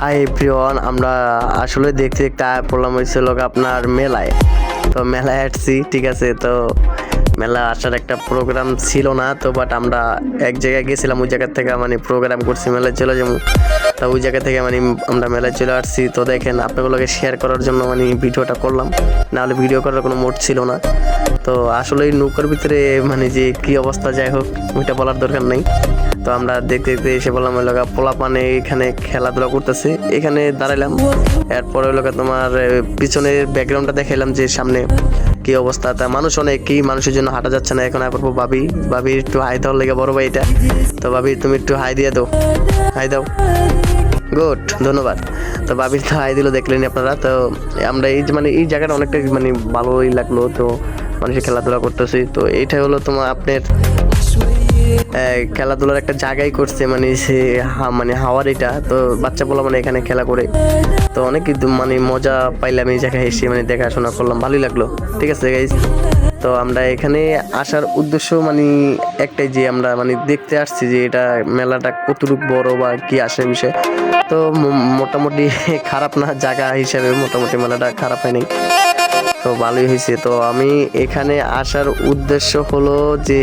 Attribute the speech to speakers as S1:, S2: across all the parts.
S1: Hi everyone, আমরা আসলে দেখতে দেখতে পড়লাম হয়েছিল আপনার মেলায়। তো মেলায় আসছি, ঠিক আছে। তো মেলা আসার একটা প্রোগ্রাম ছিল না, তো বাট আমরা এক জায়গায় গেছিলাম, ওই জায়গা থেকে মানে প্রোগ্রাম করছি মেলায় চলে যাবো। তো ওই জায়গা থেকে মানে আমরা মেলায় চলে আসছি। তো দেখেন আপনাগুলোকে শেয়ার করার জন্য মানে ভিডিওটা করলাম, নাহলে ভিডিও করার কোনো মোড ছিল না। তো আসলে এই নৌকার ভিতরে মানে যে কি অবস্থা, যাই হোক ওইটা বলার দরকার নেই। তো আমরা দেখতে দেখতে এসে বললাম ওই লোক পোলাপানে এখানে খেলাধুলা করতেছে, এখানে দাঁড়াইলাম। এরপরে ওই লোক তোমার পিছনের ব্যাকগ্রাউন্ডটা দেখাইলাম যে সামনে কি অবস্থা। তা মানুষ অনেক, কি মানুষের জন্য হাঁটা যাচ্ছে না। এখন আবার ভাবি একটু হাই দেওয়ার লেগে বড় ভাই এটা। তো ভাবি তুমি একটু হাই দিয়ে দাও, হাই দাও, গুড, ধন্যবাদ। তো ভাবির তো হাই দিল, দেখলেন আপনারা। তো আমরা এই যে মানে এই জায়গাটা অনেকটা মানে ভালোই লাগলো। তো মানুষের খেলাধুলা করতেছি। তো এইটাই হলো তোমার আপনার খেলাধুলার একটা জায়গায় করছে, মানে সে মানে হাওয়ার এটা। তো বাচ্চা বলা মানে এখানে খেলা করে, তো অনেক মানে মজা পাইলাম এই জায়গায় এসে, মানে দেখাশোনা করলাম, ভালোই লাগলো। ঠিক আছে গাইজ, তো আমরা এখানে আসার উদ্দেশ্য মানে একটাই, যে আমরা মানে দেখতে আসছি যে এটা মেলাটা কতটুকু বড় বা কি আসে বিষয়। তো মোটামুটি খারাপ না, জায়গা হিসাবে মোটামুটি মেলাটা খারাপ হয়নি, তো ভালোই হয়েছে। তো আমি এখানে আসার উদ্দেশ্য হলো যে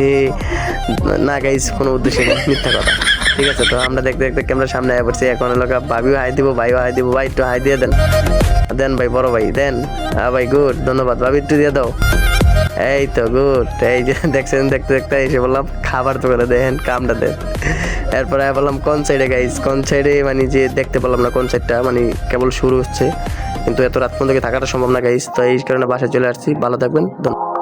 S1: না গাইজ, কোনো উদ্দেশ্য নেই, মিথ্যা কথা। ঠিক আছে, তো আমরা দেখতে দেখতে ক্যামেরার সামনে আয় পড়ছি। এখন লোক ভাবিও হাই দিব, ভাইও হাই দিব। ভাই একটু হাই দিয়ে দেন, দেন ভাই, বড় ভাই দেন। হ্যাঁ ভাই, গুড, ধন্যবাদ। ভাবি একটু দিয়ে দাও। এই তো গুড। এই যে দেখছেন, দেখতে দেখতে এসে বললাম খাবার তো করে দেন, কামটা দেন। এরপরে বললাম কোন সাইডে গাইজ, কোন সাইডে মানে যে দেখতে পেলাম না কোন সাইডটা, মানে কেবল শুরু হচ্ছে, কিন্তু এত রাত পর্যন্ত থাকাটা সম্ভব না গাইজ। তো এই কারণে বাসায় চলে আসছি। ভালো থাকবেন, ধন্যবাদ।